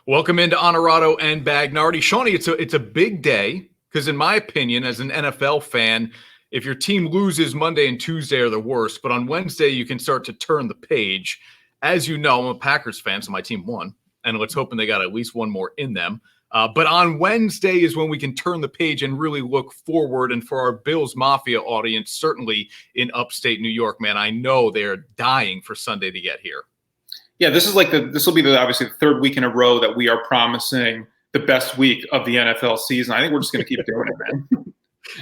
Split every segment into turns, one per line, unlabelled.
Welcome into Onorato and Bagnardi. Shawnee, it's a big day because, in my opinion, as an NFL fan, if your team loses Monday and Tuesday are the worst, but on Wednesday you can start to turn the page. As you know, I'm a Packers fan, so my team won, and let's hope they got at least one more in them. But on Wednesday is when we can turn the page and really look forward. And for our Bills Mafia audience, certainly in upstate New York, man, I know they're dying for Sunday to get here.
Yeah, this will be obviously the third week in a row that we are promising the best week of the NFL season. I think we're just going to keep doing it, man.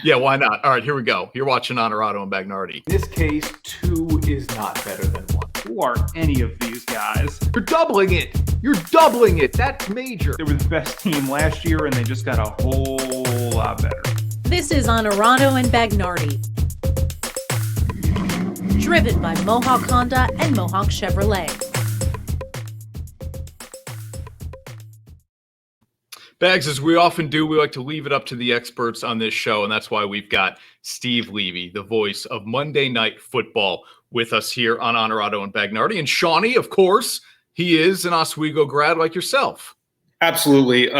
Yeah, why not? All right, here we go. You're watching Onorato and Bagnardi.
In this case, 2 is not better than 1.
Who are any of these guys?
You're doubling it. You're doubling it. That's major.
They were the best team last year, and they just got a whole lot better.
This is Onorato and Bagnardi. Driven by Mohawk Honda and Mohawk Chevrolet.
Bags, as we often do, we like to leave it up to the experts on this show, and that's why we've got Steve Levy, the voice of Monday Night Football, with us here on Onorato and Bagnardi. And Shawnee, of course, he is an Oswego grad like yourself.
Absolutely.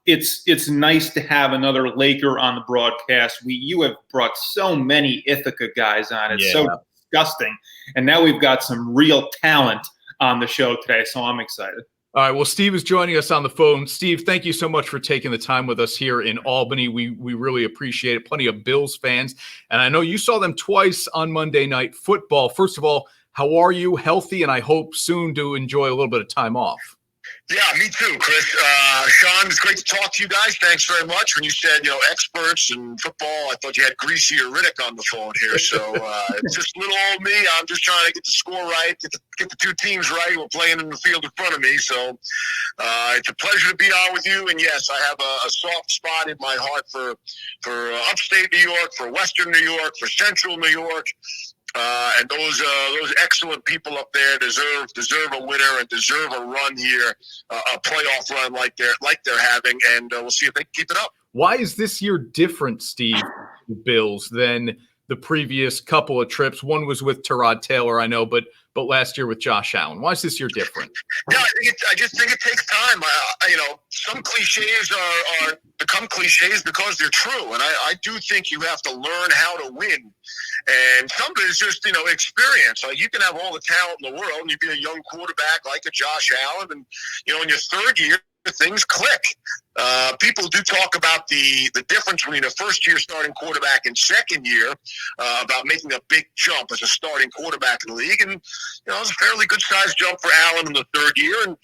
It's nice to have another Laker on the broadcast. You have brought so many Ithaca guys on. It's so disgusting. And now we've got some real talent on the show today, so I'm excited.
All right, well, Steve is joining us on the phone. Steve, thank you so much for taking the time with us here in Albany. We really appreciate it. Plenty of Bills fans, and I know you saw them twice on Monday Night Football. First of all, how are you? Healthy, and I hope soon to enjoy a little bit of time off.
Yeah, me too, Chris. Sean, it's great to talk to you guys. Thanks very much. When you said, experts in football, I thought you had Greasy or Riddick on the phone here. So it's just little old me. I'm just trying to get the score right, get the two teams right. We're playing in the field in front of me. So it's a pleasure to be on with you. And, yes, I have a soft spot in my heart for upstate New York, for western New York, for central New York. And those excellent people up there deserve a winner and deserve a run here, a playoff run like they're having, and we'll see if they can keep it up.
Why is this year different, Steve, the Bills, than the previous couple of trips? One was with Tyrod Taylor, I know, but last year with Josh Allen. Why is this year different?
Yeah, I just think it takes time. Some cliches are become cliches because they're true, and I do think you have to learn how to win. And some of it is just, experience. Like, you can have all the talent in the world, and you be a young quarterback like a Josh Allen, and, in your third year, things click. People do talk about the difference between a first-year starting quarterback and second year, about making a big jump as a starting quarterback in the league. And, it's a fairly good-sized jump for Allen in the third year. And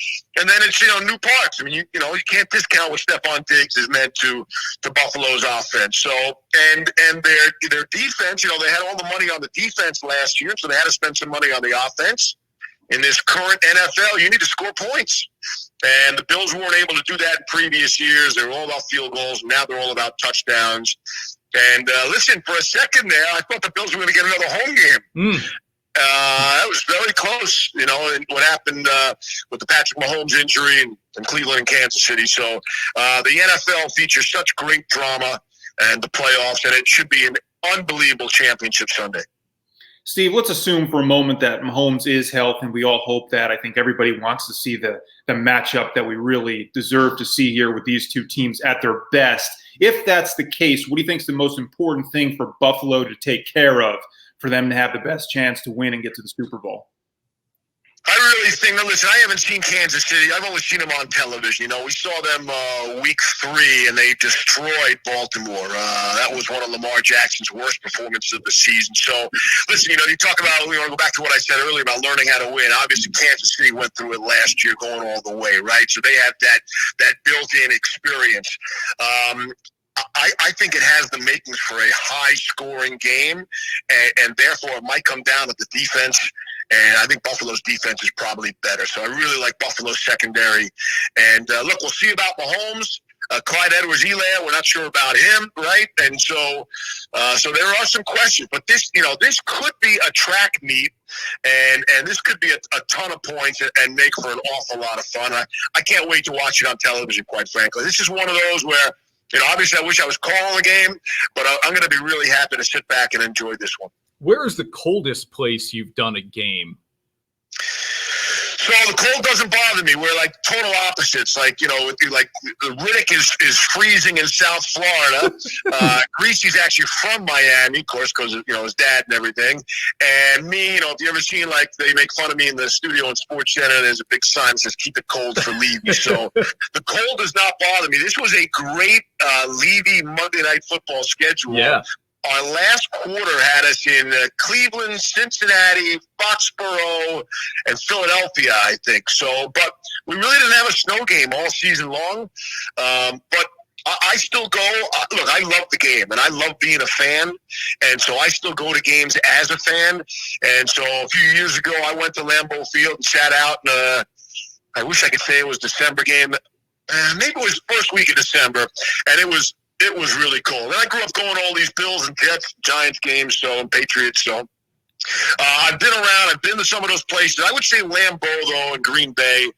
then it's, new parts. I mean, you can't discount what Stephon Diggs has meant to Buffalo's offense. So, and their defense, they had all the money on the defense last year, so they had to spend some money on the offense. In this current NFL, you need to score points. And the Bills weren't able to do that in previous years. They were all about field goals. Now they're all about touchdowns. And listen, for a second there, I thought the Bills were going to get another home game. That was very close, and what happened with the Patrick Mahomes injury in Cleveland and Kansas City. So the NFL features such great drama and the playoffs, and it should be an unbelievable championship Sunday.
Steve, let's assume for a moment that Mahomes is healthy, and we all hope that. I think everybody wants to see the matchup that we really deserve to see here with these two teams at their best. If that's the case, what do you think is the most important thing for Buffalo to take care of for them to have the best chance to win and get to the Super Bowl?
I really think, listen, I haven't seen Kansas City. I've only seen them on television. We saw them week 3, and they destroyed Baltimore. That was one of Lamar Jackson's worst performances of the season. So, listen, you talk about, we want to go back to what I said earlier about learning how to win. Obviously, Kansas City went through it last year going all the way, right? So they have that built-in experience. I think it has the makings for a high-scoring game, and therefore it might come down to the defense. And I think Buffalo's defense is probably better. So I really like Buffalo's secondary. And look, we'll see about Mahomes. Clyde Edwards-Helaire, we're not sure about him, right? And so there are some questions. But this could be a track meet, and this could be a ton of points and make for an awful lot of fun. I can't wait to watch it on television, quite frankly. This is one of those where, obviously I wish I was calling the game, but I'm going to be really happy to sit back and enjoy this one.
Where is the coldest place you've done a game?
So So the cold doesn't bother me. We're like total opposites. Like, like Riddick is freezing in South Florida. Greasy's actually from Miami, of course, because of, his dad and everything. And me, if you ever seen, like, they make fun of me in the studio in Sports Center, there's a big sign that says, keep it cold for Levy. So the cold does not bother me. This was a great Levy Monday Night Football schedule.
Yeah.
Our last quarter had us in Cleveland, Cincinnati, Foxborough, and Philadelphia, I think. So, but we really didn't have a snow game all season long. But I still go. Look, I love the game, and I love being a fan. And so I still go to games as a fan. And so a few years ago, I went to Lambeau Field and sat out. I wish I could say it was December game. Maybe it was first week of December, and it was really cold. And I grew up going to all these Bills and Jets, Giants games, and Patriots. So I've been around. I've been to some of those places. I would say Lambeau, though, in Green Bay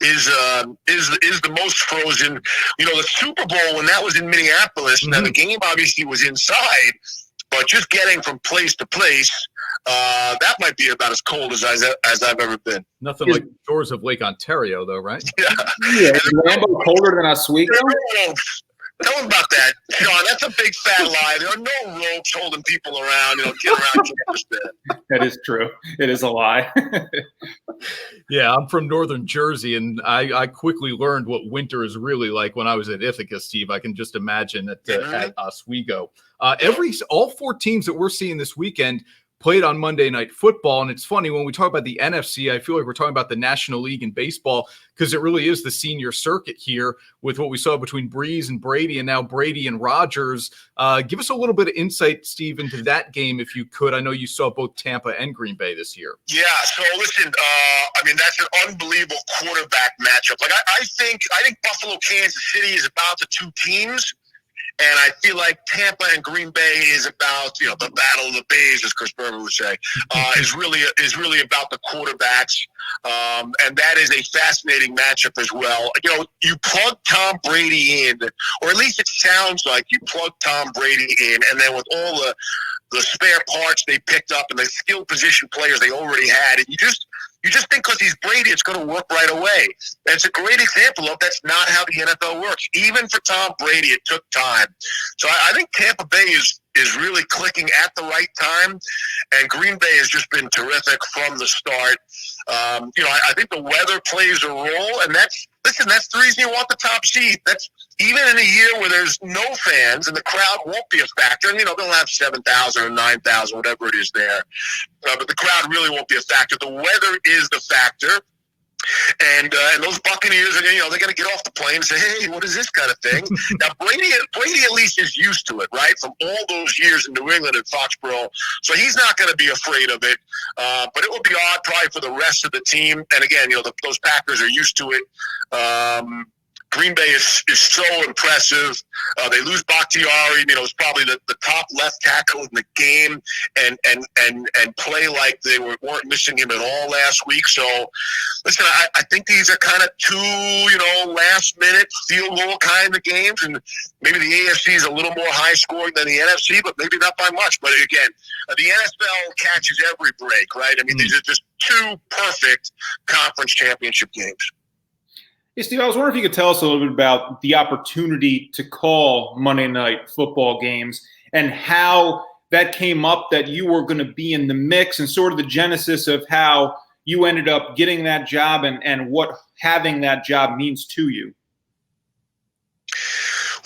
is the most frozen. The Super Bowl, when that was in Minneapolis, now the game obviously was inside, but just getting from place to place, that might be about as cold as I've ever been.
Nothing like the shores of Lake Ontario, though, right?
Yeah. Is Lambeau colder than Oswego?
Tell them about that, Sean. That's a big fat lie. There are no ropes holding people around. Get around campus there.
That is true. It is a lie.
Yeah, I'm from northern Jersey, and I quickly learned what winter is really like when I was at Ithaca, Steve. I can just imagine at Oswego. All four teams that we're seeing this weekend played on Monday Night Football. And it's funny, when we talk about the NFC, I feel like we're talking about the National League in baseball, because it really is the senior circuit here with what we saw between Breeze and Brady, and now Brady and Rodgers. Give us a little bit of insight, Steve, into that game, if you could. I know you saw both Tampa and Green Bay this year.
Yeah, so listen, that's an unbelievable quarterback matchup. Like, I think Buffalo, Kansas City is about the two teams. And I feel like Tampa and Green Bay is about, the battle of the Bays, as Chris Berman would say, is really about the quarterbacks. And that is a fascinating matchup as well. You plug Tom Brady in, or at least it sounds like you plug Tom Brady in, and then with all the spare parts they picked up and the skill position players they already had, and you just think because he's Brady, it's going to work right away. And it's a great example of that's not how the NFL works. Even for Tom Brady, it took time. So I think Tampa Bay is really clicking at the right time, and Green Bay has just been terrific from the start. I think the weather plays a role, and that's the reason you want the top seed. That's even in a year where there's no fans and the crowd won't be a factor. And, they'll have 7,000 or 9,000, whatever it is there. But the crowd really won't be a factor. The weather is the factor. And those Buccaneers are, they're going to get off the plane and say, hey, what is this kind of thing? Now, Brady at least is used to it, right, from all those years in New England at Foxborough. So he's not going to be afraid of it. But it will be odd probably for the rest of the team. And, again, those Packers are used to it. Green Bay is so impressive. They lose Bakhtiari, it's probably the top left tackle in the game, and play like they weren't missing him at all last week. So, listen, I think these are kind of two, last minute field goal kind of games, and maybe the AFC is a little more high scoring than the NFC, but maybe not by much. But again, the NFL catches every break, right? I mean, these are just two perfect conference championship games.
Hey, Steve, I was wondering if you could tell us a little bit about the opportunity to call Monday Night Football games and how that came up, that you were going to be in the mix, and sort of the genesis of how you ended up getting that job and what having that job means to you.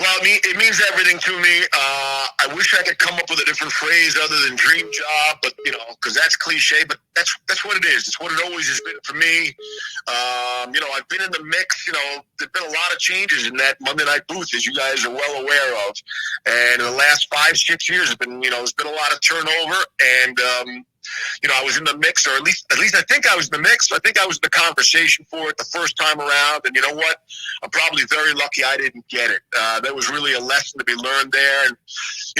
Well, it means everything to me. I wish I could come up with a different phrase other than dream job, but because that's cliche. But that's what it is. It's what it always has been for me. I've been in the mix. There's been a lot of changes in that Monday night booth, as you guys are well aware of. And in the last 5-6 years, there's been a lot of turnover. And I was in the mix, or at least I think I was in the mix. I think I was in the conversation for it the first time around. And you know what? I'm probably very lucky I didn't get it. There was really a lesson to be learned there. And,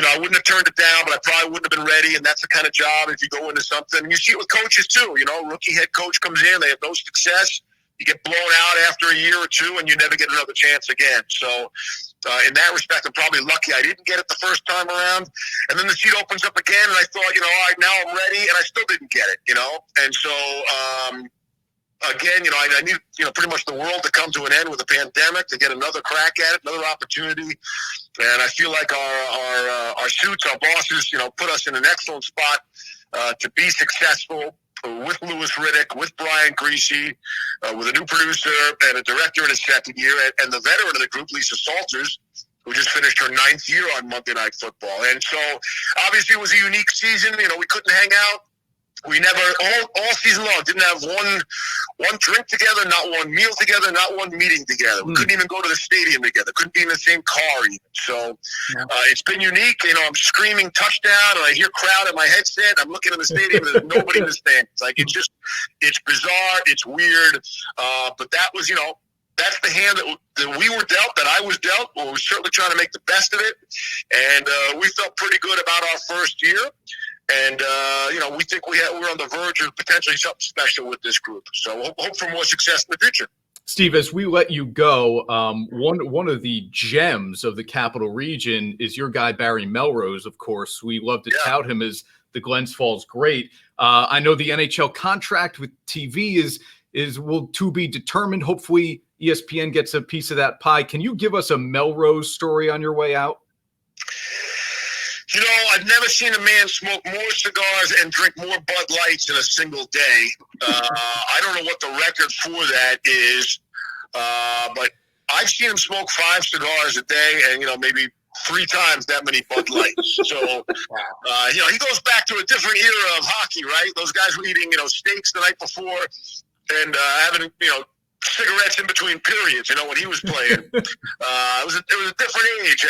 I wouldn't have turned it down, but I probably wouldn't have been ready. And that's the kind of job, if you go into something, you see it with coaches too. Rookie head coach comes in, they have no success. You get blown out after a year or two, and you never get another chance again. So in that respect, I'm probably lucky I didn't get it the first time around. And then the seat opens up again, and I thought, all right, now I'm ready, and I still didn't get it, And so again, I need, pretty much the world to come to an end with the pandemic to get another crack at it, another opportunity. And I feel like our suits, our bosses, put us in an excellent spot to be successful with Louis Riddick, with Brian Greasy, with a new producer and a director in his second year, and the veteran of the group, Lisa Salters, who just finished her 9th year on Monday Night Football. And so, obviously, it was a unique season. We couldn't hang out. We never, all season long, didn't have one drink together, not one meal together, not one meeting together. We couldn't even go to the stadium together. Couldn't be in the same car even. So it's been unique. I'm screaming touchdown, and I hear crowd at my headset. I'm looking in the stadium, and there's nobody in the stands. Like, it's bizarre. It's weird. But that was, that's the hand that we were dealt, that I was dealt. We were certainly trying to make the best of it. And we felt pretty good about our first year. And, we think we're on the verge of potentially something special with this group. So hope for more success in the future.
Steve, as we let you go, one of the gems of the Capital Region is your guy, Barry Melrose, of course. We love to tout him as the Glens Falls great. I know the NHL contract with TV will to be determined. Hopefully ESPN gets a piece of that pie. Can you give us a Melrose story on your way out?
I've never seen a man smoke more cigars and drink more Bud Lights in a single day. I don't know what the record for that is, but I've seen him smoke 5 cigars a day and, maybe 3 times that many Bud Lights. So, he goes back to a different era of hockey, right? Those guys were eating, steaks the night before and having, cigarettes in between periods, when he was playing. It was a different age.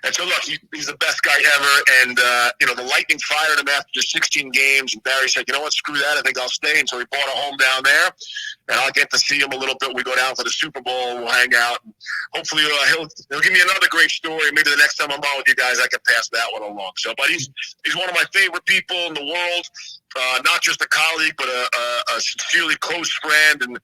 And so look, he's the best guy ever. And, the Lightning fired him after just 16 games. And Barry said, you know what, screw that. I think I'll stay. And so he bought a home down there. And I'll get to see him a little bit. We go down for the Super Bowl. We'll hang out. And hopefully he'll give me another great story. Maybe the next time I'm on with you guys, I can pass that one along. So, but he's one of my favorite people in the world. Not just a colleague, but a sincerely close friend. And,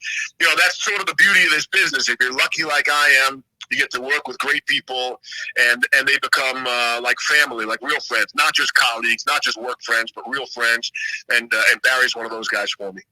that's sort of the beauty of this business. If you're lucky like I am, you get to work with great people, and they become like family, like real friends, not just colleagues, not just work friends, but real friends. And Barry's one of those guys for me.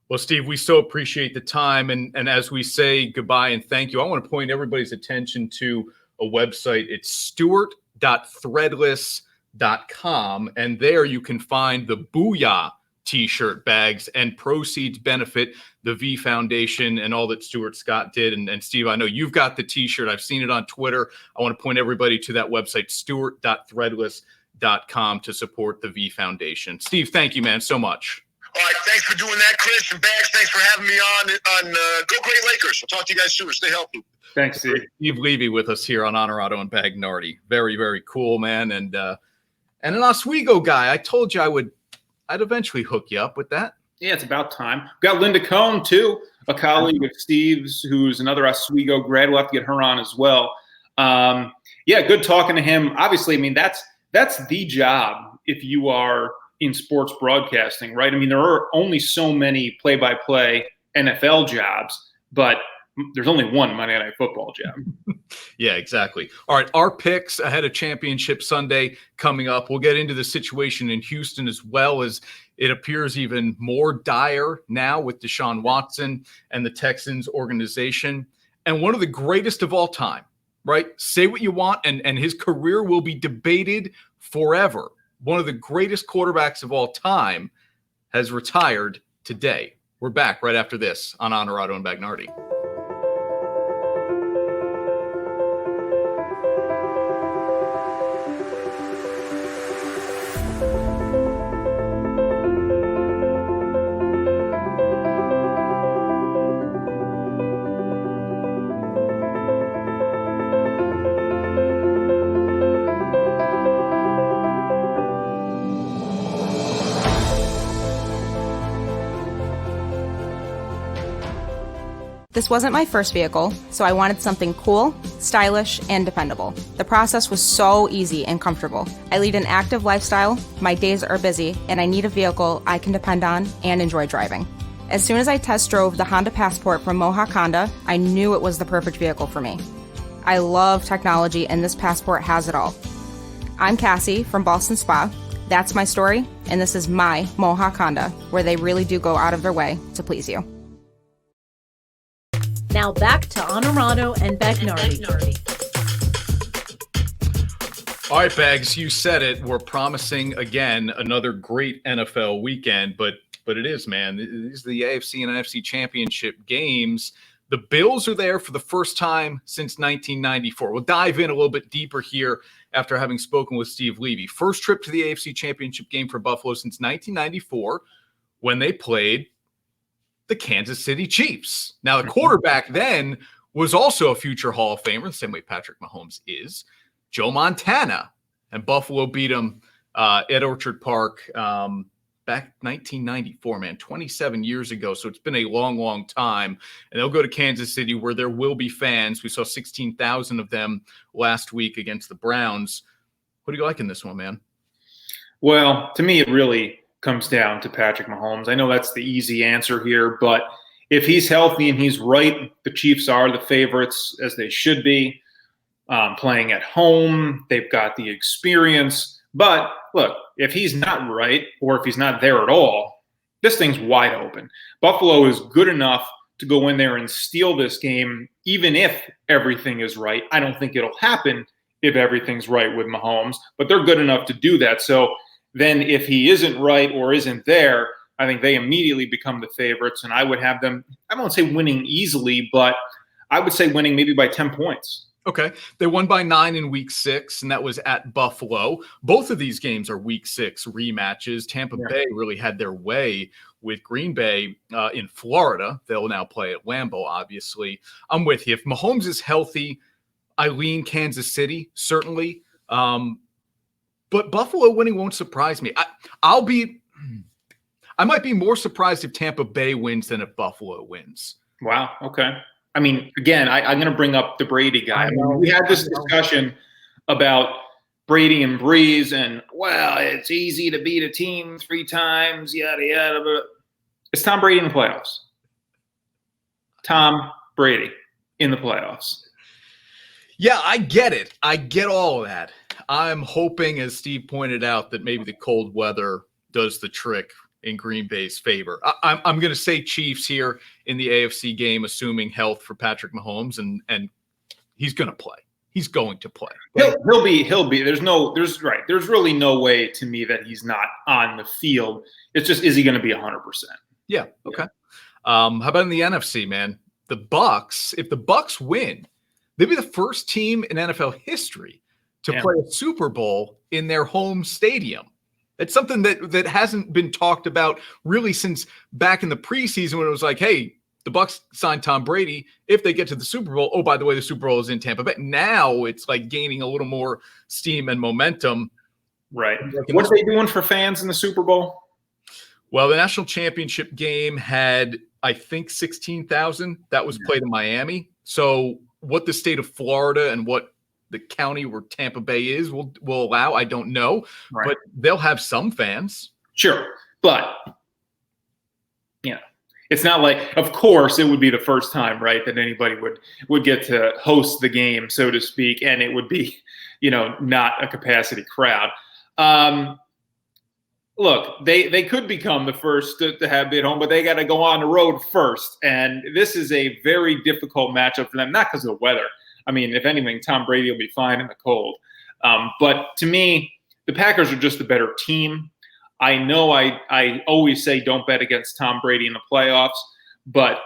Well, Steve, we so appreciate the time. And as we say goodbye and thank you, I want to point everybody's attention to a website. It's Stewart.threadless.com. And there you can find the Booyah T-shirt bags, and proceeds benefit the V Foundation and all that Stuart Scott did. And Steve, I know you've got the T-shirt. I've seen it on Twitter. I want to point everybody to that website, Stewart.threadless.com, to support the V Foundation. Steve, thank you, man, so much.
All right, thanks for doing that, Chris. And Bags, thanks for having me on Go Great Lakers. I'll talk to you guys soon. Stay healthy.
Thanks, Steve.
Steve Levy with us here on Onorato and Bagnardi. Very, very cool, man. And an Oswego guy. I told you I'd eventually hook you up with that.
Yeah, it's about time. We've got Linda Cohn, too, a colleague of Steve's, who's another Oswego grad. We'll have to get her on as well. Good talking to him. Obviously, I mean, that's the job if you are in sports broadcasting, right? I mean, there are only so many play-by-play NFL jobs, but there's only one Monday Night Football job.
Yeah, exactly. All right, our picks ahead of Championship Sunday coming up. We'll get into the situation in Houston as well, as it appears even more dire now with Deshaun Watson and the Texans organization. And one of the greatest of all time, right? Say what you want, and his career will be debated forever. One of the greatest quarterbacks of all time has retired today. We're back right after this on Onorato and Bagnardi.
This wasn't my first vehicle, so I wanted something cool, stylish, and dependable. The process was so easy and comfortable. I lead an active lifestyle, my days are busy, and I need a vehicle I can depend on and enjoy driving. As soon as I test drove the Honda Passport from Mohawk Honda, I knew it was the perfect vehicle for me. I love technology, and this Passport has it all. I'm Cassie from Boston Spa. That's my story, and this is my Mohawk Honda, where they really do go out of their way to please you.
Now back to Onorato and Bagnardi.
All right, Bags, you said it. We're promising, again, another great NFL weekend, but it is, man. These are the AFC and NFC Championship games. The Bills are there for the first time since 1994. We'll dive in a little bit deeper here after having spoken with Steve Levy. First trip to the AFC Championship game for Buffalo since 1994 when they played the Kansas City Chiefs. Now, the quarterback then was also a future Hall of Famer, the same way Patrick Mahomes is, Joe Montana. And Buffalo beat him at Orchard Park back 1994, man, 27 years ago. So it's been a long, long time. And they'll go to Kansas City where there will be fans. We saw 16,000 of them last week against the Browns. What do you like in this one, man?
Well, to me, it really comes down to Patrick Mahomes. I know that's the easy answer here, but if he's healthy and he's right, the Chiefs are the favorites, as they should be. Playing at home, they've got the experience. But look, if he's not right or if he's not there at all, this thing's wide open. Buffalo is good enough to go in there and steal this game, even if everything is right. I don't think it'll happen if everything's right with Mahomes, but they're good enough to do that. So then if he isn't right or isn't there, I think they immediately become the favorites. And I would have them, I won't say winning easily, but I would say winning maybe by 10 points.
Okay. They won by 9 in week 6, and that was at Buffalo. Both of these games are week 6 rematches. Tampa Bay really had their way with Green Bay in Florida. They'll now play at Lambeau, obviously. I'm with you. If Mahomes is healthy, I lean Kansas City, certainly. But Buffalo winning won't surprise me. I might be more surprised if Tampa Bay wins than if Buffalo wins.
Wow. Okay. I mean, again, I'm going to bring up the Brady guy. I mean, we had this discussion about Brady and Breeze, and, well, it's easy to beat a team 3 times, yada, yada. But it's Tom Brady in the playoffs. Tom Brady in the playoffs.
Yeah, I get it. I get all of that. I'm hoping, as Steve pointed out, that maybe the cold weather does the trick in Green Bay's favor. I'm going to say Chiefs here in the AFC game, assuming health for Patrick Mahomes, and he's going to play. He's going to play.
He'll be. There's really no way to me that he's not on the field. It's just, is he going to be 100%?
Yeah. Okay. How about in the NFC, man? The Bucks. If the Bucks win, they'll be the first team in NFL history to play a Super Bowl in their home stadium. It's something that hasn't been talked about really since back in the preseason when it was like, hey, the Bucs signed Tom Brady. If they get to the Super Bowl, oh, by the way, the Super Bowl is in Tampa Bay. Now it's like gaining a little more steam and momentum.
Right. What are they doing for fans in the Super Bowl?
Well, the national championship game had, I think, 16,000. That was played in Miami. So what the state of Florida and what the county where Tampa Bay is will allow, I don't know, but they'll have some fans.
Sure. But, it's not like, of course, it would be the first time, right, that anybody would get to host the game, so to speak, and it would be, not a capacity crowd. Look, they could become the first to have it home, but they got to go on the road first. And this is a very difficult matchup for them, not because of the weather. I mean, if anything, Tom Brady will be fine in the cold. But to me, the Packers are just a better team. I know I always say don't bet against Tom Brady in the playoffs, but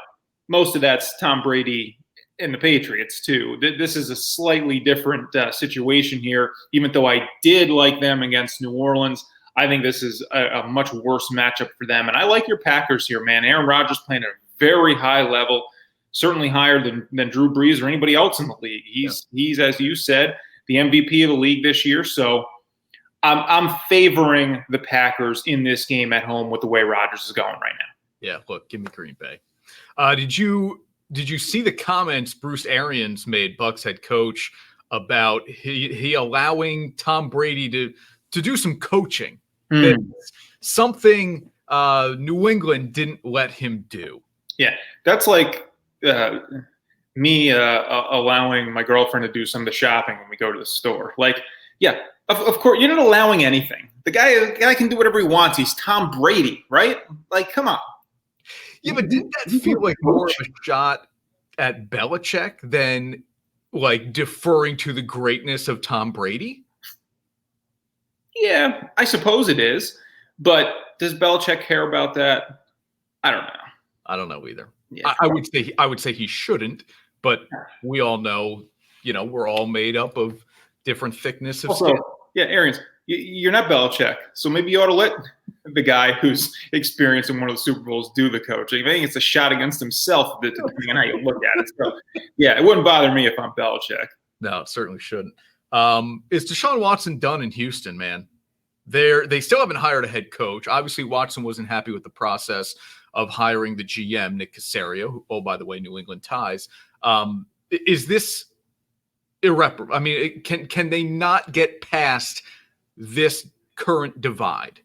most of that's Tom Brady and the Patriots too. This is a slightly different situation here. Even though I did like them against New Orleans, I think this is a much worse matchup for them. And I like your Packers here, man. Aaron Rodgers playing at a very high level. Certainly higher than Drew Brees or anybody else in the league. He's, as you said, the MVP of the league this year. So I'm favoring the Packers in this game at home with the way Rodgers is going right now.
Yeah, look, give me Green Bay. Did you see the comments Bruce Arians made, Bucs head coach, about he allowing Tom Brady to do some coaching? Something New England didn't let him do.
Yeah, that's like me allowing my girlfriend to do some of the shopping when we go to the store. Like, yeah, Of course, you're not allowing anything. The guy can do whatever he wants. He's Tom Brady, right? Like, come on.
Yeah, but didn't that feel like more of a shot at Belichick than like deferring to the greatness of Tom Brady?
Yeah, I suppose it is. But does Belichick care about that? I don't know.
I don't know either.
Yeah.
I would say he shouldn't, but we all know, we're all made up of different thickness of skin.
Yeah, Arians, you're not Belichick, so maybe you ought to let the guy who's experienced in one of the Super Bowls do the coaching. I think it's a shot against himself, depending on how you look at it. So, yeah, it wouldn't bother me if I'm Belichick.
No, it certainly shouldn't. Is Deshaun Watson done in Houston, man? They still haven't hired a head coach. Obviously, Watson wasn't happy with the process of hiring the GM, Nick Caserio, who, oh, by the way, New England ties. Is this irreparable? I mean, can they not get past this current divide?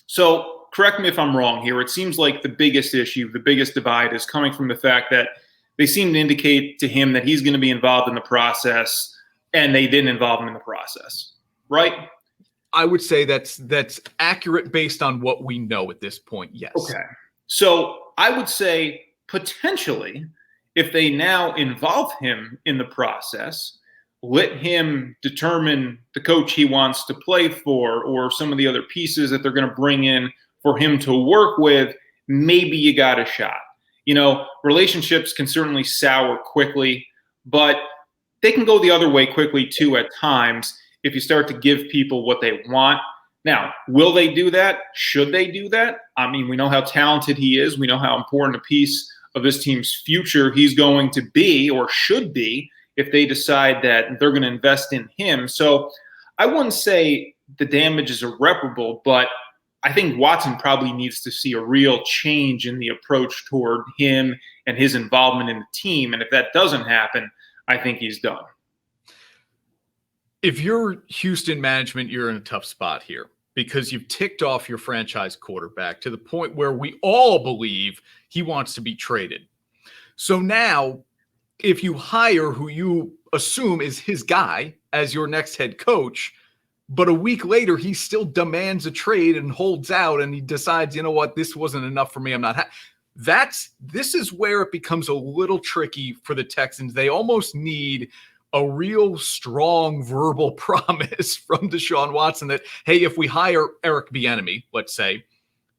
So correct me if I'm wrong here. It seems like the biggest issue, the biggest divide is coming from the fact that they seem to indicate to him that he's going to be involved in the process, and they didn't involve him in the process, right?
I would say that's accurate based on what we know at this point, yes.
Okay. So I would say potentially if they now involve him in the process, let him determine the coach he wants to play for or some of the other pieces that they're going to bring in for him to work with, maybe you got a shot. Relationships can certainly sour quickly, but they can go the other way quickly too at times if you start to give people what they want. Now, will they do that? Should they do that? I mean, we know how talented he is. We know how important a piece of this team's future he's going to be or should be if they decide that they're going to invest in him. So I wouldn't say the damage is irreparable, but I think Watson probably needs to see a real change in the approach toward him and his involvement in the team. And if that doesn't happen, I think he's done.
If you're Houston management, you're in a tough spot here because you've ticked off your franchise quarterback to the point where we all believe he wants to be traded. So now, if you hire who you assume is his guy as your next head coach, but a week later he still demands a trade and holds out and he decides, you know what, this wasn't enough for me. I'm not. This is where it becomes a little tricky for the Texans. They almost need a real strong verbal promise from Deshaun Watson that, hey, if we hire Eric Bieniemy, let's say,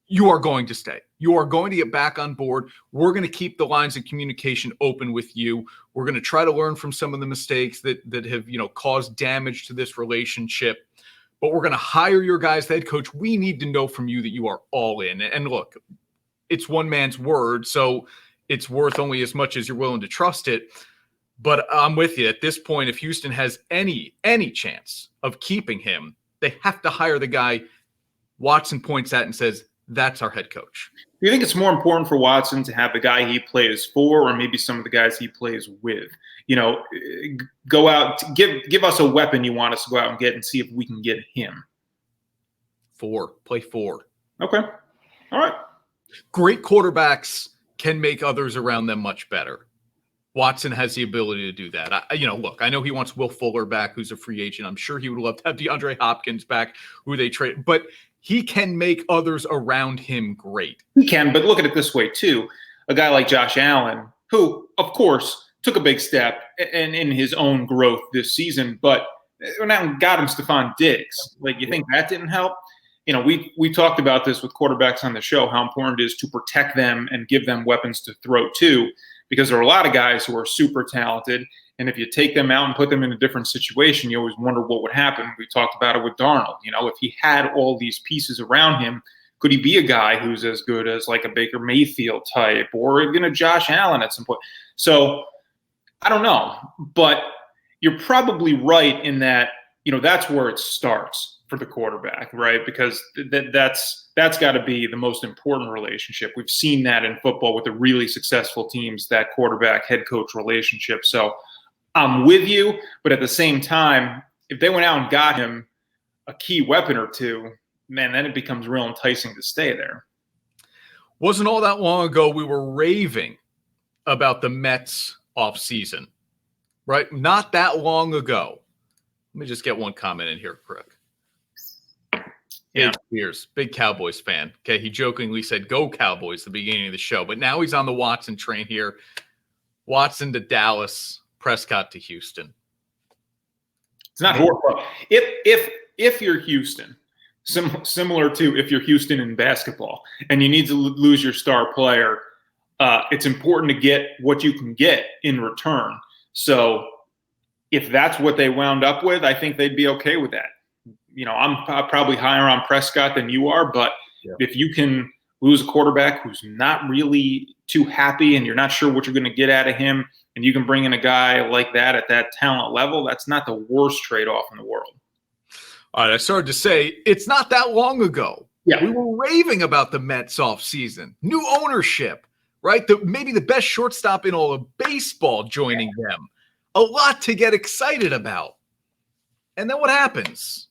you are going to stay. You are going to get back on board. We're going to keep the lines of communication open with you. We're going to try to learn from some of the mistakes that have, caused damage to this relationship. But we're going to hire your guys head coach. We need to know from you that you are all in. And look, it's one man's word, so it's worth only as much as you're willing to trust it. But I'm with you. At this point, if Houston has any chance of keeping him, they have to hire the guy Watson points at and says, that's our head coach.
Do you think it's more important for Watson to have the guy he plays for or maybe some of the guys he plays with? Go out, give us a weapon you want us to go out and get and see if we can get him.
Play four.
Okay. All right.
Great quarterbacks can make others around them much better. Watson has the ability to do that. Look, I know he wants Will Fuller back, who's a free agent. I'm sure he would love to have DeAndre Hopkins back, who they trade. But he can make others around him great.
He can, but look at it this way, too. A guy like Josh Allen, who, of course, took a big step in his own growth this season, but now got him Stephon Diggs. Like, you think that didn't help? We talked about this with quarterbacks on the show, how important it is to protect them and give them weapons to throw to, because there are a lot of guys who are super talented, and if you take them out and put them in a different situation, you always wonder what would happen. We talked about it with Darnold. If he had all these pieces around him, could he be a guy who's as good as like a Baker Mayfield type or even a Josh Allen at some point? So I don't know, but you're probably right in that, that's where it starts for the quarterback, right? Because that's got to be the most important relationship. We've seen that in football with the really successful teams, that quarterback head coach relationship. So I'm with you, but at the same time, if they went out and got him a key weapon or two, man, then it becomes real enticing to stay there.
Wasn't all that long ago we were raving about the Mets offseason, right? Not that long ago. Let me just get one comment in here, Crick.
Yeah.
Dave Spears, big Cowboys fan. Okay, he jokingly said, "Go Cowboys," at the beginning of the show, but now he's on the Watson train here. Watson to Dallas, Prescott to Houston.
It's not horrible. If you're Houston, similar to if you're Houston in basketball, and you need to lose your star player, it's important to get what you can get in return. So if that's what they wound up with, I think they'd be okay with that. I'm probably higher on Prescott than you are, but if you can lose a quarterback who's not really too happy and you're not sure what you're going to get out of him, and you can bring in a guy like that at that talent level, that's not the worst trade-off in the world.
All right, I started to say, it's not that long ago.
Yeah.
We were raving about the Mets offseason. New ownership, right? Maybe the best shortstop in all of baseball joining them. A lot to get excited about. And then what happens?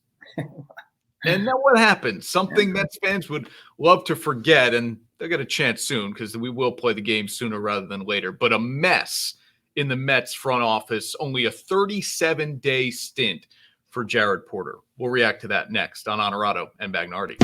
Something Mets fans would love to forget, and they'll get a chance soon because we will play the game sooner rather than later. But a mess in the Mets front office, only a 37-day stint for Jared Porter. We'll react to that next on Onorato and Bagnardi.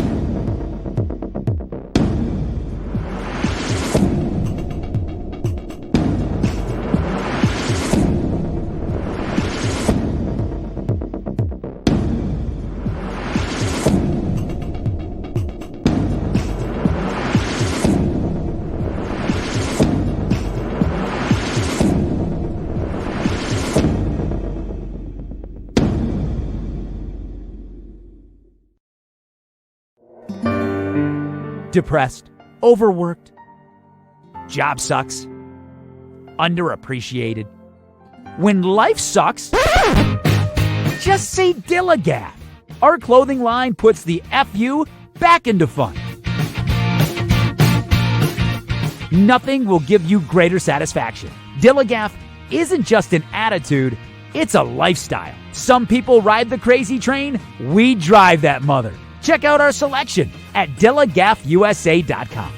Depressed, overworked, job sucks, underappreciated. When life sucks, just say Dillagaff. Our clothing line puts the FU back into fun. Nothing will give you greater satisfaction. Dillagaff isn't just an attitude, it's a lifestyle. Some people ride the crazy train, we drive that mother. Check out our selection at DillagaffUSA.com.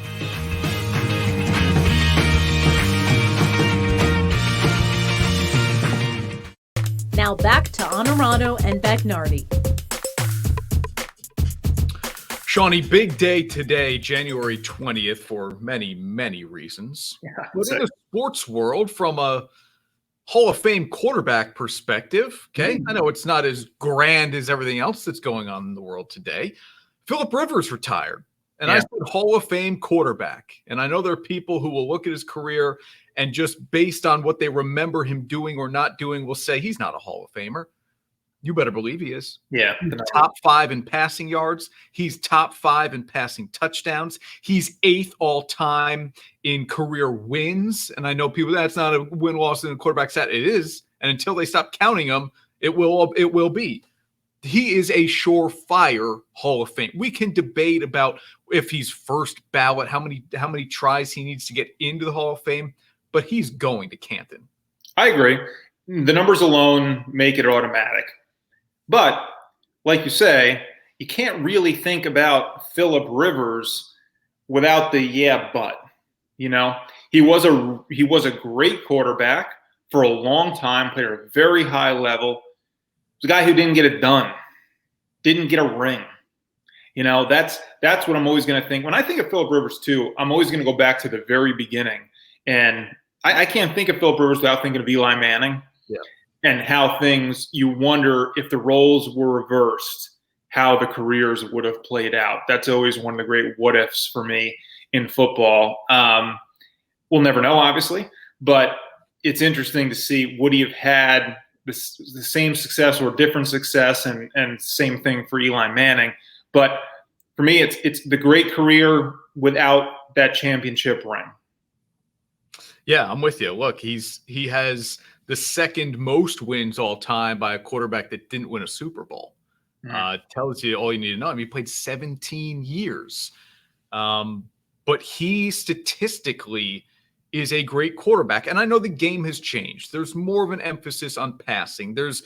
Now back to Onorato and Bagnardi.
Shawnee, big day today, January 20th, for many, many reasons. But in the sports world, from a Hall of Fame quarterback perspective, okay, I know it's not as grand as everything else that's going on in the world today. Phillip Rivers retired, and I said Hall of Fame quarterback. And I know there are people who will look at his career and just based on what they remember him doing or not doing will say he's not a Hall of Famer. You better believe he is.
Yeah.
He's top 5 in passing yards. He's top 5 in passing touchdowns. He's 8th all time in career wins. And I know people, that's not a win-loss in the quarterback set. It is. And until they stop counting them, it will be. He is a surefire Hall of Fame. We can debate about if he's first ballot, how many tries he needs to get into the Hall of Fame, but he's going to Canton.
I agree. The numbers alone make it automatic. But like you say, you can't really think about Phillip Rivers without the but. He was a great quarterback for a long time, played at a very high level. He was a guy who didn't get it done, didn't get a ring. That's what I'm always going to think. When I think of Phillip Rivers too, I'm always going to go back to the very beginning. And I can't think of Phillip Rivers without thinking of Eli Manning. Yeah. And how you wonder if the roles were reversed, how the careers would have played out. That's always one of the great what ifs for me in football. We'll never know, obviously, but it's interesting to see, would he have had the same success or different success, and same thing for Eli Manning. But for me, it's the great career without that championship ring.
Yeah, I'm with you. Look, he has the second most wins all time by a quarterback that didn't win a Super Bowl. Tells you all you need to know. I mean, he played 17 years. But he statistically is a great quarterback. And I know the game has changed. There's more of an emphasis on passing. There's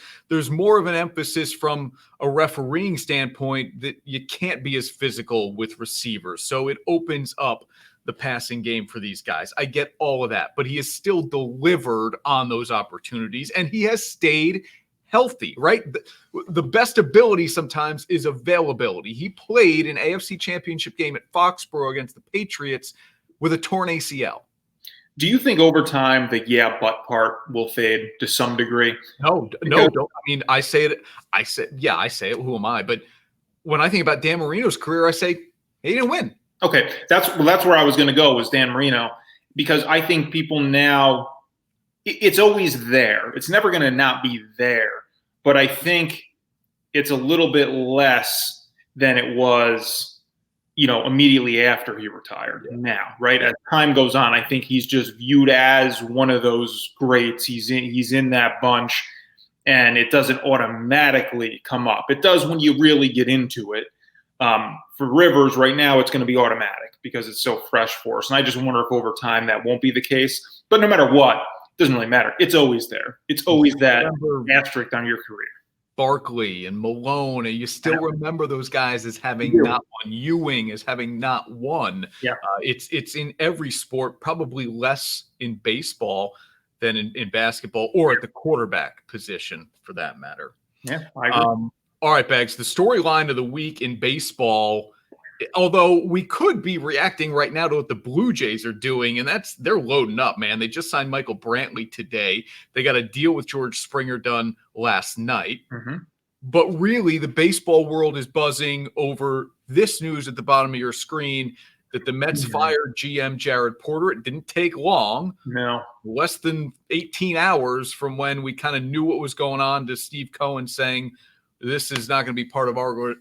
more of an emphasis from a refereeing standpoint that you can't be as physical with receivers. So it opens up the passing game for these guys. I get all of that, but he has still delivered on those opportunities, and he has stayed healthy, right? The best ability sometimes is availability. He played an AFC Championship game at Foxborough against the Patriots with a torn ACL.
Do you think over time the but part will fade to some degree?
No, don't. I mean, I say it. I say it. Who am I? But when I think about Dan Marino's career, I say he didn't win.
Okay, that's where I was going to go, was Dan Marino, because I think people now, it's always there. It's never going to not be there. But I think it's a little bit less than it was, immediately after he retired now, right? As time goes on, I think he's just viewed as one of those greats. He's in that bunch, and it doesn't automatically come up. It does when you really get into it. For Rivers right now, it's going to be automatic because it's so fresh for us. And I just wonder if over time that won't be the case. But no matter what, it doesn't really matter. It's always there. It's always that asterisk on your career.
Barkley and Malone, and you still remember those guys as having not won. Ewing as having not won.
Yeah.
It's in every sport, probably less in baseball than in basketball or at the quarterback position for that matter.
Yeah, I agree.
All right, Bags, the storyline of the week in baseball, although we could be reacting right now to what the Blue Jays are doing, and they're loading up, man. They just signed Michael Brantley today. They got a deal with George Springer done last night.
Mm-hmm.
But really, the baseball world is buzzing over this news at the bottom of your screen that the Mets fired GM Jared Porter. It didn't take long.
No.
Less than 18 hours from when we kind of knew what was going on to Steve Cohen saying, this is not going to be part of our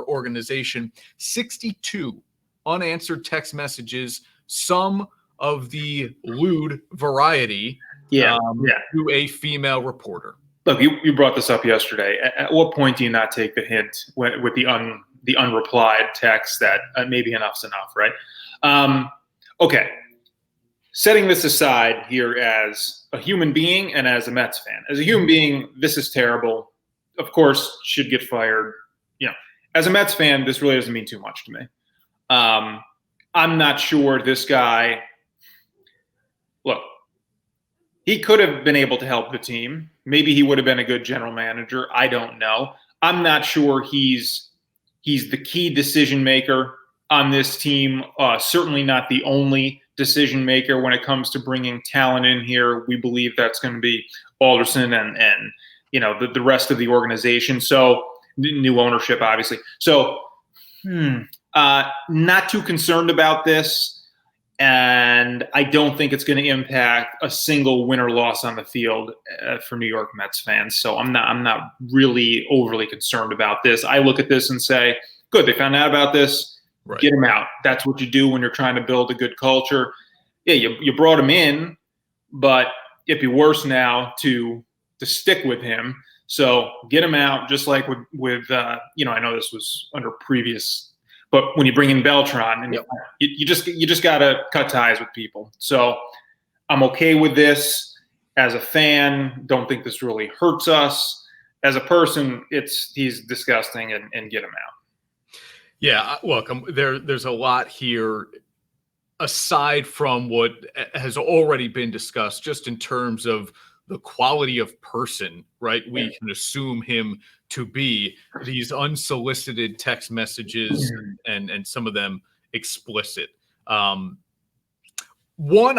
organization. 62 unanswered text messages, some of the lewd variety, to a female reporter.
Look, you brought this up yesterday. At what point do you not take the hint with the unreplied text that maybe enough's enough, right? Okay. Setting this aside here as a human being and as a Mets fan. As a human being, this is terrible. Of course, should get fired. As a Mets fan, this really doesn't mean too much to me. I'm not sure this guy. Look, he could have been able to help the team. Maybe he would have been a good general manager. I don't know. I'm not sure he's the key decision maker on this team. Certainly not the only decision maker when it comes to bringing talent in here. We believe that's going to be Alderson and the rest of the organization. So new ownership, obviously. So not too concerned about this. And I don't think it's going to impact a single win or loss on the field for New York Mets fans. So I'm not really overly concerned about this. I look at this and say, good, they found out about this. Right. Get them out. That's what you do when you're trying to build a good culture. Yeah, you brought him in, but it'd be worse now to stick with him. So get him out, just like with I know this was under previous, but when you bring in Beltran, and you just got to cut ties with people. So I'm okay with this. As a fan, don't think this really hurts us. As a person, he's disgusting, and get him out.
Yeah, look, there's a lot here aside from what has already been discussed, just in terms of the quality of person, right? We can assume him to be these unsolicited text messages and some of them explicit. One,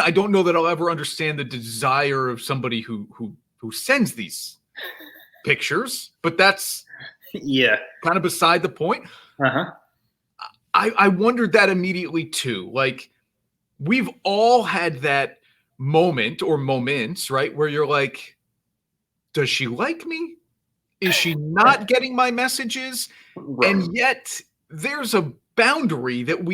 I don't know that I'll ever understand the desire of somebody who sends these pictures, but that's kind of beside the point. I wondered that immediately too. Like, we've all had that moment or moments, right, where you're like, does she like me? Is she not getting my messages? Right. And yet there's a boundary that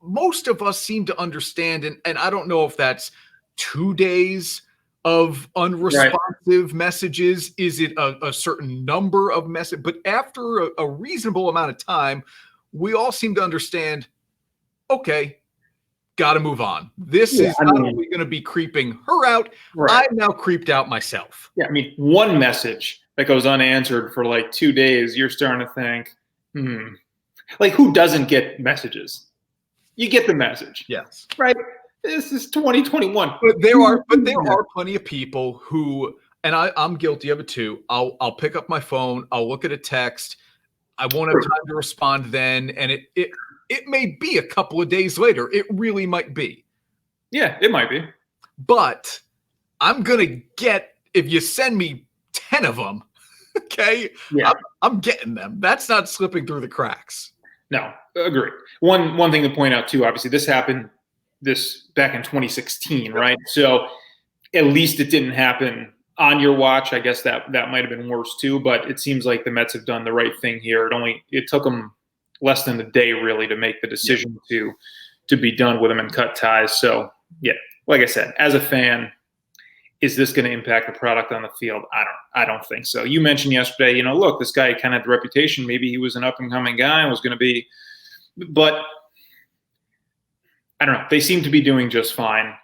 most of us seem to understand. And I don't know if that's 2 days of unresponsive messages. Is it a certain number of messages? But after a reasonable amount of time, we all seem to understand, okay, got to move on. This is not only going to be creeping her out. Right. I'm now creeped out myself.
Yeah, I mean, one message that goes unanswered for like 2 days, you're starting to think, like, who doesn't get messages? You get the message.
Yes.
Right? This is 2021.
But there are plenty of people who And I'm guilty of it too. I'll pick up my phone. I'll look at a text. I won't have time to respond then. And it may be a couple of days later. It really might be.
Yeah, it might be.
But I'm going to get, if you send me 10 of them, okay,
Yeah.
I'm getting them. That's not slipping through the cracks.
No, agree. One thing to point out too, obviously this happened back in 2016, right? So at least it didn't happen on your watch. I guess that might have been worse too, but it seems like the Mets have done the right thing here. It took them less than a day really to make the decision to be done with him and cut ties. So yeah, like I said, as a fan, is this going to impact the product on the field? I don't think so. You mentioned yesterday, look, this guy kind of had the reputation. Maybe he was an up and coming guy and was going to be, but I don't know. They seem to be doing just fine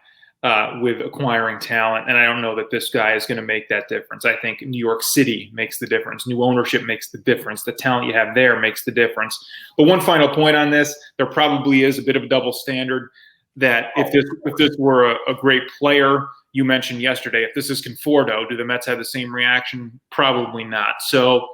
with acquiring talent. And I don't know that this guy is going to make that difference. I think New York City makes the difference. New ownership makes the difference. The talent you have there makes the difference. But one final point on this, there probably is a bit of a double standard that if this were a great player, you mentioned yesterday, if this is Conforto, do the Mets have the same reaction? Probably not. So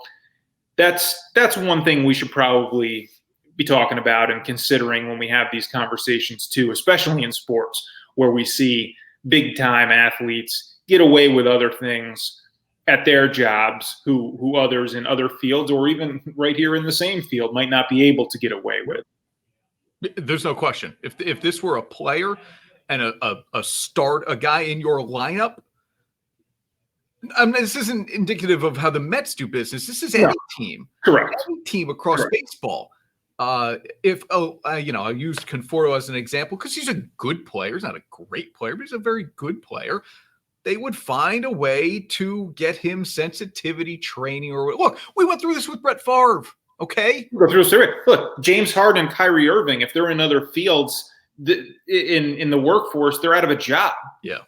that's one thing we should probably be talking about and considering when we have these conversations too, especially in sports where we see big time athletes get away with other things at their jobs who others in other fields or even right here in the same field might not be able to get away with.
There's no question. If this were a player and a guy in your lineup, this isn't indicative of how the Mets do business. This is any team.
Correct.
Any team across baseball. I used Conforto as an example because he's a good player. He's not a great player, but he's a very good player. They would find a way to get him sensitivity training or look. We went through this with Brett Favre. Okay.
Look, James Harden and Kyrie Irving, if they're in other fields in the workforce, they're out of a job.
Yeah.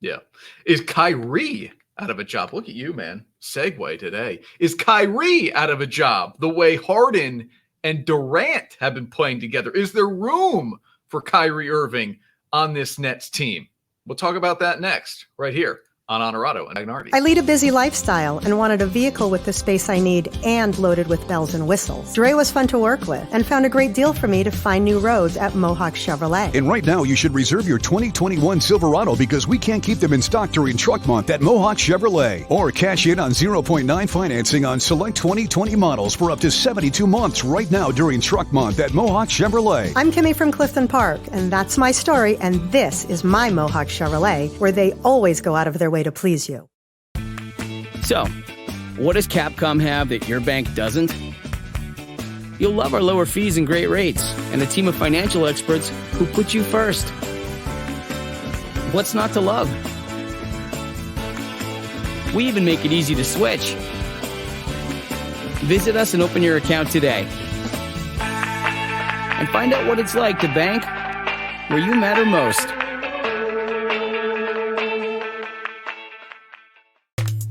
Yeah. Is Kyrie out of a job? Look at you, man. Segue today. Is Kyrie out of a job the way Harden and Durant have been playing together? Is there room for Kyrie Irving on this Nets team? We'll talk about that next, right here on Onorato and Bagnardi.
I lead a busy lifestyle and wanted a vehicle with the space I need and loaded with bells and whistles. Dre was fun to work with and found a great deal for me to find new roads at Mohawk Chevrolet.
And right now, you should reserve your 2021 Silverado because we can't keep them in stock during truck month at Mohawk Chevrolet. Or cash in on 0.9 financing on select 2020 models for up to 72 months right now during truck month at Mohawk Chevrolet.
I'm Kimmy from Clifton Park, and that's my story, and this is my Mohawk Chevrolet, where they always go out of their way to please you.
So, what does Capcom have that your bank doesn't? You'll love our lower fees and great rates, and a team of financial experts who put you first. What's not to love? We even make it easy to switch. Visit us and open your account today. And find out what it's like to bank where you matter most.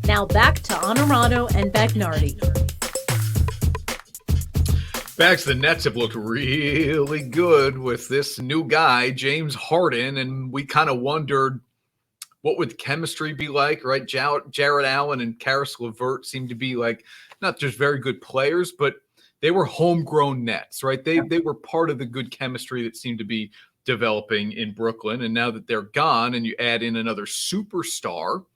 Now back to Onorato and Bagnardi.
Bags, the Nets have looked really good with this new guy, James Harden, and we kind of wondered what would the chemistry be like, right? Jared Allen and Karis LeVert seem to be like not just very good players, but they were homegrown Nets, right? They were part of the good chemistry that seemed to be developing in Brooklyn, and now that they're gone and you add in another superstar,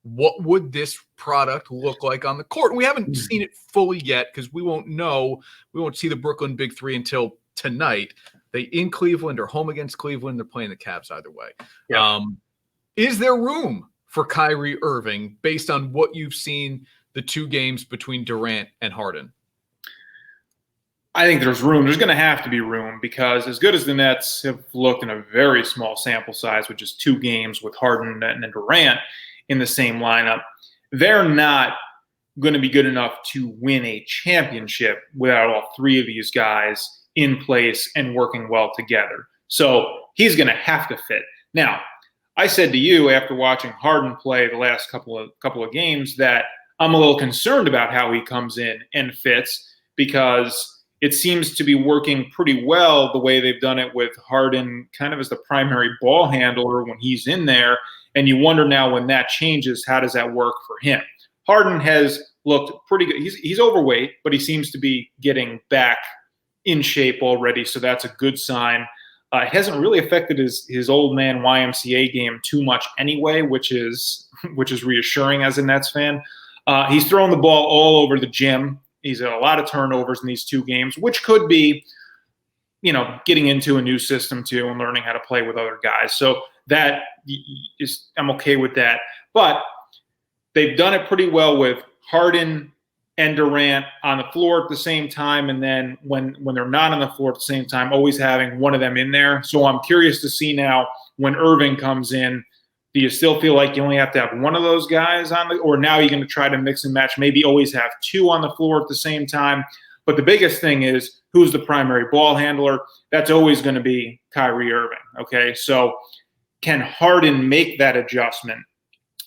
what would this product look like on the court? And we haven't seen it fully yet because we won't know. We won't see the Brooklyn Big Three until tonight. They in Cleveland or home against Cleveland. They're playing the Cavs either way. Yeah. Is there room for Kyrie Irving based on what you've seen the two games between Durant and Harden?
I think there's room. There's going to have to be room because as good as the Nets have looked in a very small sample size with just two games with Harden and Durant in the same lineup, they're not going to be good enough to win a championship without all three of these guys in place and working well together. So he's going to have to fit. Now, I said to you after watching Harden play the last couple of games that I'm a little concerned about how he comes in and fits because it seems to be working pretty well the way they've done it with Harden kind of as the primary ball handler when he's in there. And you wonder now when that changes, how does that work for him? Harden has looked pretty good. He's overweight, but he seems to be getting back in shape already, so that's a good sign. It hasn't really affected his old man YMCA game too much anyway, which is reassuring as a Nets fan. He's throwing the ball all over the gym. He's had a lot of turnovers in these 2 games, which could be, getting into a new system too and learning how to play with other guys. So that is, I'm okay with that. But they've done it pretty well with Harden and Durant on the floor at the same time, and then when they're not on the floor at the same time, always having one of them in there. So I'm curious to see now when Irving comes in, do you still feel like you only have to have one of those guys on or now you're going to try to mix and match, maybe always have 2 on the floor at the same time? But the biggest thing is who's the primary ball handler? That's always going to be Kyrie Irving, okay? So can Harden make that adjustment?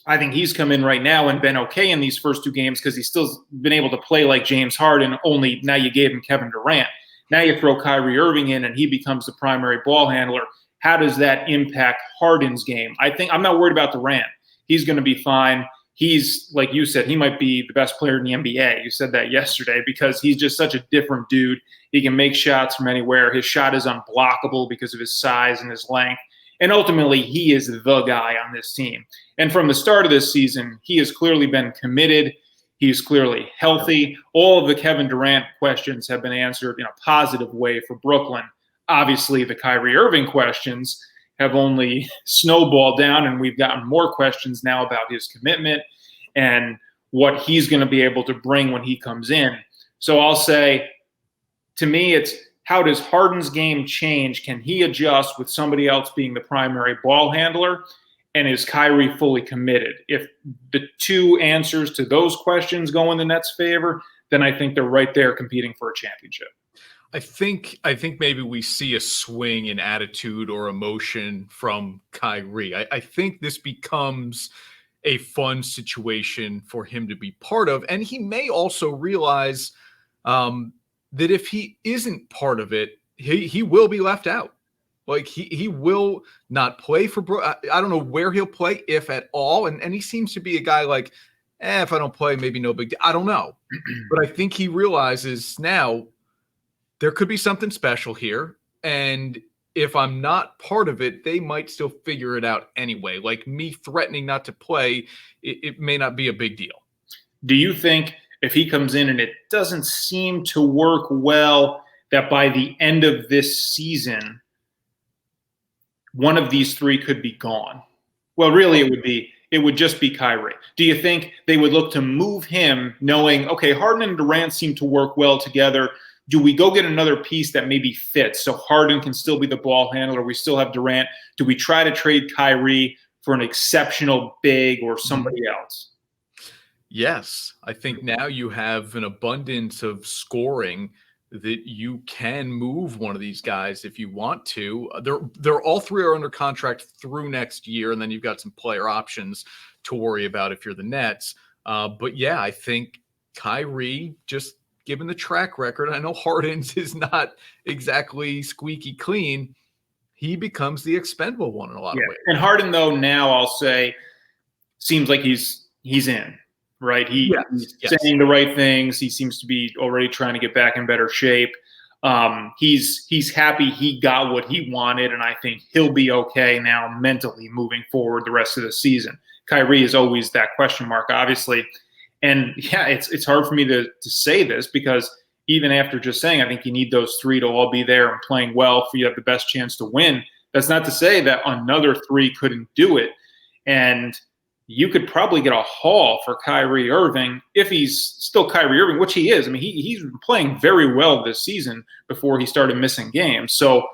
I think he's come in right now and been okay in these first 2 games because he's still been able to play like James Harden, only now you gave him Kevin Durant. Now you throw Kyrie Irving in and he becomes the primary ball handler. How does that impact Harden's game? I think I'm not worried about Durant. He's going to be fine. He's, like you said, he might be the best player in the NBA. You said that yesterday because he's just such a different dude. He can make shots from anywhere. His shot is unblockable because of his size and his length. And ultimately, he is the guy on this team. And from the start of this season, he has clearly been committed. He's clearly healthy. All of the Kevin Durant questions have been answered in a positive way for Brooklyn. Obviously, the Kyrie Irving questions have only snowballed down, and we've gotten more questions now about his commitment and what he's going to be able to bring when he comes in. So I'll say, to me, it's how does Harden's game change? Can he adjust with somebody else being the primary ball handler? And is Kyrie fully committed? If the 2 answers to those questions go in the Nets' favor, then I think they're right there competing for a championship.
I think maybe we see a swing in attitude or emotion from Kyrie. I think this becomes a fun situation for him to be part of. And he may also realize that if he isn't part of it, he will be left out. Like he will not play for I don't know where he'll play, if at all. And he seems to be a guy like, if I don't play, maybe no big deal. I don't know. But I think he realizes now there could be something special here. And if I'm not part of it, they might still figure it out anyway. Like me threatening not to play, it may not be a big deal.
Do you think if he comes in and it doesn't seem to work well, that by the end of this season, one of these 3 could be gone? Well, really, it would just be Kyrie. Do you think they would look to move him knowing, okay, Harden and Durant seem to work well together. Do we go get another piece that maybe fits so Harden can still be the ball handler? We still have Durant. Do we try to trade Kyrie for an exceptional big or somebody else?
Yes. I think now you have an abundance of scoring that you can move one of these guys if you want to. They're all 3 are under contract through next year, and then you've got some player options to worry about if you're the Nets. But yeah, I think Kyrie, just given the track record, I know Harden's is not exactly squeaky clean, he becomes the expendable one in a lot of ways.
And Harden, though, now I'll say, seems like he's in. Right. He's saying the right things. He seems to be already trying to get back in better shape. He's happy he got what he wanted, and I think he'll be okay now mentally moving forward the rest of the season. Kyrie is always that question mark, obviously. And yeah, it's hard for me to say this because even after just saying, I think you need those 3 to all be there and playing well for you to have the best chance to win. That's not to say that another 3 couldn't do it. And you could probably get a haul for Kyrie Irving if he's still Kyrie Irving, which he is. I mean, he's playing very well this season before he started missing games. So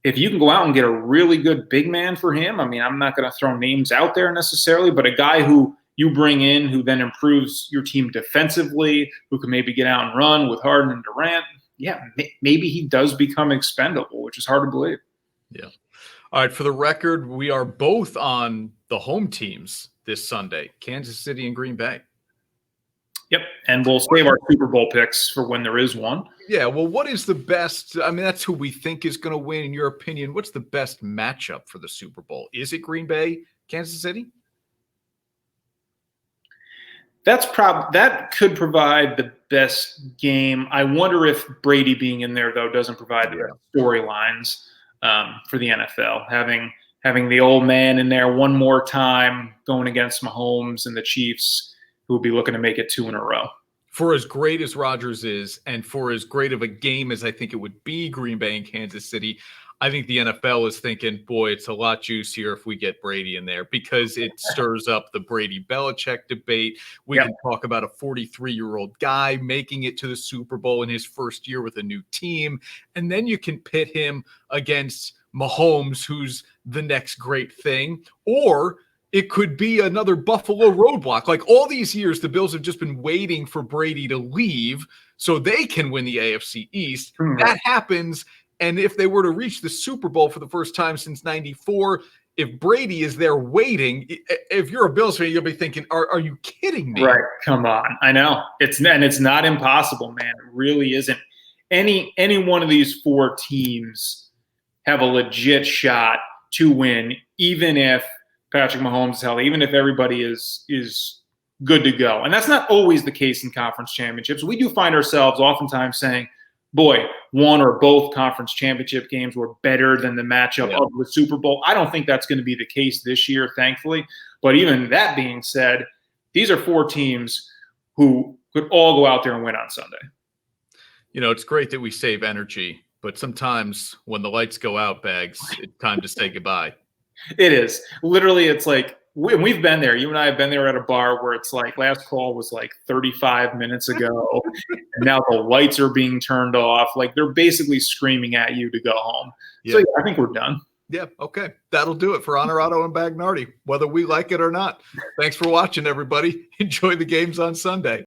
if you can go out and get a really good big man for him, I mean, I'm not going to throw names out there necessarily, but a guy who you bring in who then improves your team defensively, who can maybe get out and run with Harden and Durant, yeah, maybe he does become expendable, which is hard to believe.
Yeah. All right, for the record, we are both on the home teams this Sunday, Kansas City and Green Bay.
Yep, and we'll save our Super Bowl picks for when there is one.
Yeah, well, what is the best? I mean, that's who we think is going to win. In your opinion, what's the best matchup for the Super Bowl? Is it Green Bay, Kansas City?
That could provide the best game. I wonder if Brady being in there, though, doesn't provide the best storylines for the NFL. Having the old man in there one more time going against Mahomes and the Chiefs, who will be looking to make it 2 in a row.
For as great as Rodgers is, and for as great of a game as I think it would be Green Bay and Kansas City, I think the NFL is thinking, boy, it's a lot juicier if we get Brady in there, because it stirs up the Brady-Belichick debate. We can talk about a 43-year-old guy making it to the Super Bowl in his first year with a new team, and then you can pit him against Mahomes, who's the next great thing, or it could be another Buffalo roadblock. Like all these years, the Bills have just been waiting for Brady to leave so they can win the AFC East. That happens. And if they were to reach the Super Bowl for the first time since 94, if Brady is there waiting, if you're a Bills fan, you'll be thinking, are you kidding me?
Right. Come on. I know. It's not impossible, man. It really isn't. Any one of these 4 teams have a legit shot to win, even if Patrick Mahomes is healthy, even if everybody is good to go. And that's not always the case in conference championships. We do find ourselves oftentimes saying, boy, one or both conference championship games were better than the matchup of the Super Bowl. I don't think that's going to be the case this year, thankfully. But even that being said, these are 4 teams who could all go out there and win on Sunday.
You know, it's great that we save energy, but sometimes when the lights go out, Bags, it's time to say goodbye.
It is. Literally, it's like we've been there. You and I have been there at a bar where it's like last call was like 35 minutes ago, and now the lights are being turned off. Like they're basically screaming at you to go home. So yeah, I think we're done.
Yeah, okay. That'll do it for Onorato and Bagnardi, whether we like it or not. Thanks for watching, everybody. Enjoy the games on Sunday.